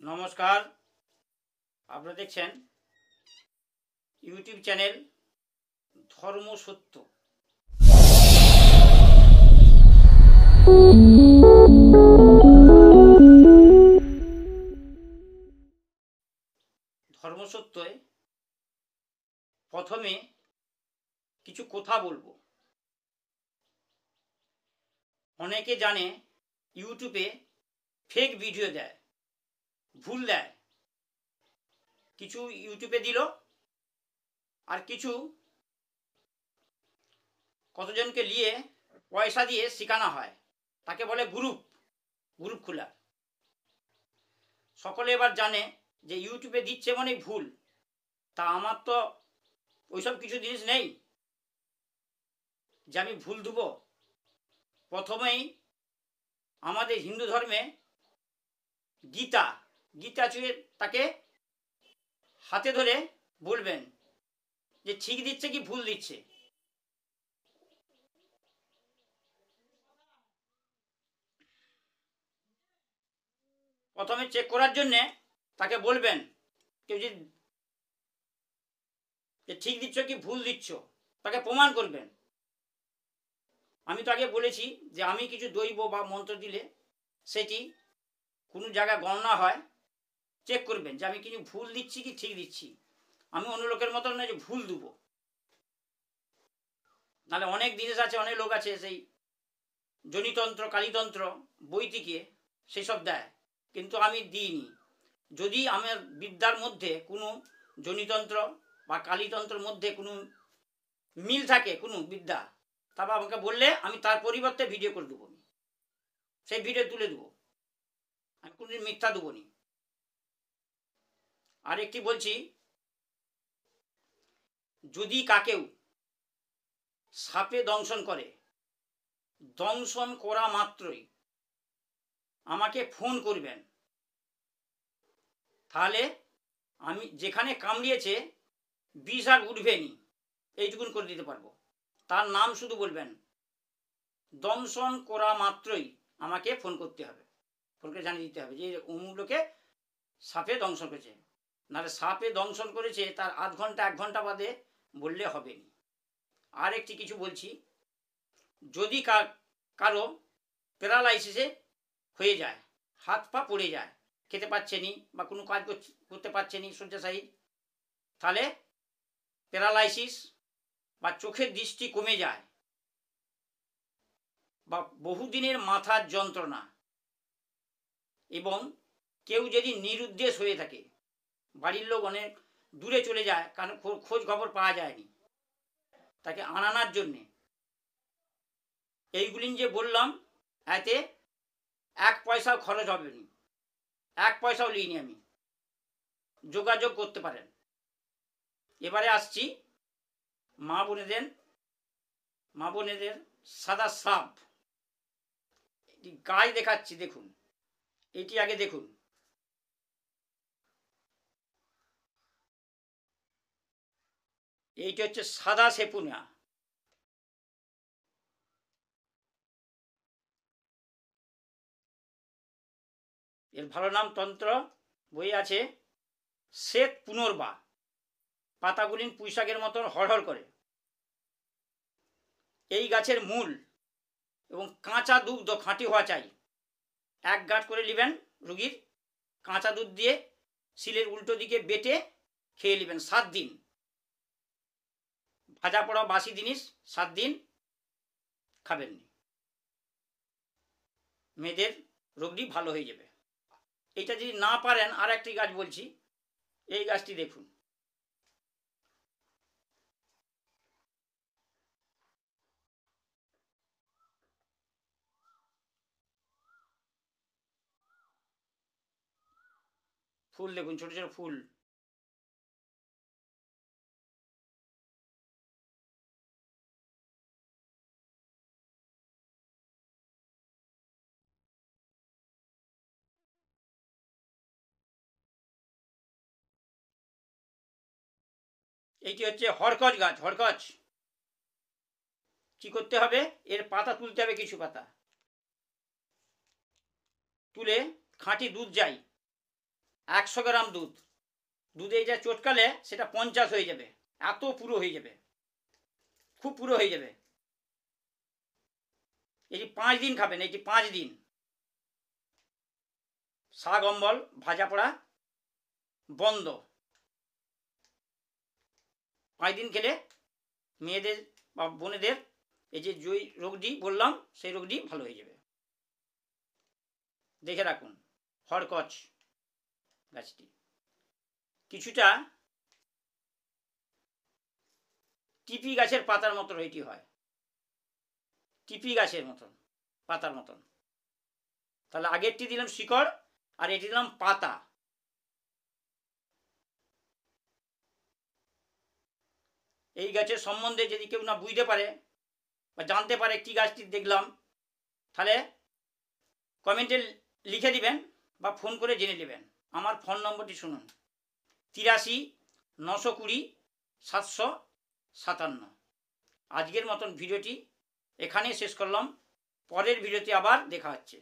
নমস্কার, আপনারা দেখছেন ইউটিউব চ্যানেল ধর্ম সত্য। ধর্ম সত্যয় প্রথমে কিছু কথা বলবো। অনেকে জানে ইউটিউবে ফেক ভিডিও দেয়, ভুল দেয়, কিছু ইউটিউবে দিল আর কিছু কতজনকে নিয়ে পয়সা দিয়ে শেখানো হয়, তাকে বলে গ্রুপ খোলা। সকলে এবার জানে যে ইউটিউবে দিচ্ছে মানে ভুল। তা আমার তো ওইসব কিছু জিনিস নেই যে আমি ভুল দেব। প্রথমেই আমাদের হিন্দু ধর্মে গীতা ছুঁয়ে তাকে হাতে ধরে বলবেন যে ঠিক দিচ্ছে কি ভুল দিচ্ছে। প্রথমে চেক করার জন্যে তাকে বলবেন কেউ যে ঠিক দিচ্ছ কি ভুল দিচ্ছ, তাকে প্রমাণ করবেন। আমি তো আগে বলেছি যে আমি কিছু দৈব বা মন্ত্র দিলে সেটি কোনো জায়গায় গণনা হয়, চেক করবেন যে আমি কিছু ভুল দিচ্ছি কি ঠিক দিচ্ছি। আমি অন্য লোকের মতন নয় যে ভুল দেবো। নাহলে অনেক জিনিস আছে, অনেক লোক আছে সেই জনিতন্ত্র কালীতন্ত্র বই থেকে সেসব দেয়, কিন্তু আমি দিইনি। যদি আমার বিদ্যার মধ্যে কোনো জনিতন্ত্র বা কালীতন্ত্রের মধ্যে কোনো মিল থাকে, কোনো বিদ্যা, তারপর আমাকে বললে আমি তার পরিবর্তে ভিডিও করে দেবো, সেই ভিডিও তুলে দেবো। আমি কোনোদিন মিথ্যা দেবো নি। আর একটি বলছি, যদি কাকেও সাপে দংশন করে, দংশন করা মাত্রই আমাকে ফোন করবেন। তাহলে আমি যেখানে কামড়িয়েছে বিষ আর উঠবেনি, এইটুকুন করে দিতে পারবো। তার নাম শুধু বলবেন, দংশন করা মাত্রই আমাকে ফোন করতে হবে, ফোন করে জানিয়ে দিতে হবে যে অমুক লোকে সাপে দংশন করেছে। নাহলে সাপে দংশন করেছে তার আধ ঘন্টা 1 ঘন্টা বাদে বললে হবে না। আর একটি কিছু বলছি, যদি কারো প্যারালাইসিসে হয়ে যায়, হাত পা পড়ে যায়, খেতে পারছে নি বা কোনো কাজ করতে পারছে নি শয্যাশায়ী, তাহলে প্যারালাইসিস বা চোখের দৃষ্টি কমে যায়, বা বহুদিনের মাথার যন্ত্রণা, এবং কেউ যদি নিরুদ্দেশ হয়ে থাকে, বাড়ির লোক অনেক দূরে চলে যায় কারণ খোঁজ খবর পাওয়া যায়নি, তাকে আনানোর জন্যে এইগুলি যে বললাম, এতে 1 পয়সাও খরচ হবে না, 1 পয়সাও নিইনি আমি। যোগাযোগ করতে পারেন। এবারে আসছি মা বোনেদের সাদা সাপ গায়ে দেখাচ্ছি, দেখুন। এটি আগে দেখুন। এইটি হচ্ছে সাদা সেপুনা। এর ভালো নাম তন্ত্র বই আছে শ্বেত পুনর্বা। পাতাগুলি পুঁইশাকের মতন হড়হড় করে। এই গাছের মূল এবং কাঁচা দুগ্ধ খাঁটি হওয়া চাই। 1 গাঁট করে নেবেন রুগীর, কাঁচা দুধ দিয়ে শিলের উল্টো দিকে বেটে খেয়ে নেবেন 7 দিন। ভাজা পড়া বাসি জিনিস 7 দিন খাবেন, মেয়েদের রোগটি ভালো হয়ে যাবে। এইটা যদি না পারেন, আর একটি গাছ বলছি, এই গাছটি দেখুন। ফুল দেখুন, ছোট ছোট ফুল। এইটি হচ্ছে হরকচ গাছ। হরকচ কি করতে হবে, এর পাতা তুলতে হবে, কিছু পাতা তুলে খাঁটি দুধ যাই 100 গ্রাম দুধ, দুধে এটা চটকালে সেটা 50 হয়ে যাবে, এত পুরো হয়ে যাবে, খুব পুরো হয়ে যাবে। এটি 5 দিন খাবেন, এটি 5 দিন। শাক অম্বল ভাজা পোড়া বন্ধ। 5 দিন খেলে মেয়েদের বা বোনেদের এই যে রোগটি বললাম সেই রোগটি ভালো হয়ে যাবে। দেখে রাখুন হরকচ গাছটি কিছুটা টিপি গাছের পাতার মতন এটি হয়, টিপি গাছের মতন পাতার মতন। তাহলে আগেরটি দিলাম শিকড় আর এটি দিলাম পাতা। এই গাছের সম্বন্ধে যদি কেউ না বুঝতে পারে বা জানতে পারে কি গাছটি দেখলাম, তাহলে কমেন্টে লিখে দিবেন বা ফোন করে জেনে নেবেন। আমার ফোন নম্বরটি শুনুন, 83 920 757। আজকের মতন ভিডিওটি এখানেই শেষ করলাম, পরের ভিডিওতে আবার দেখা হচ্ছে।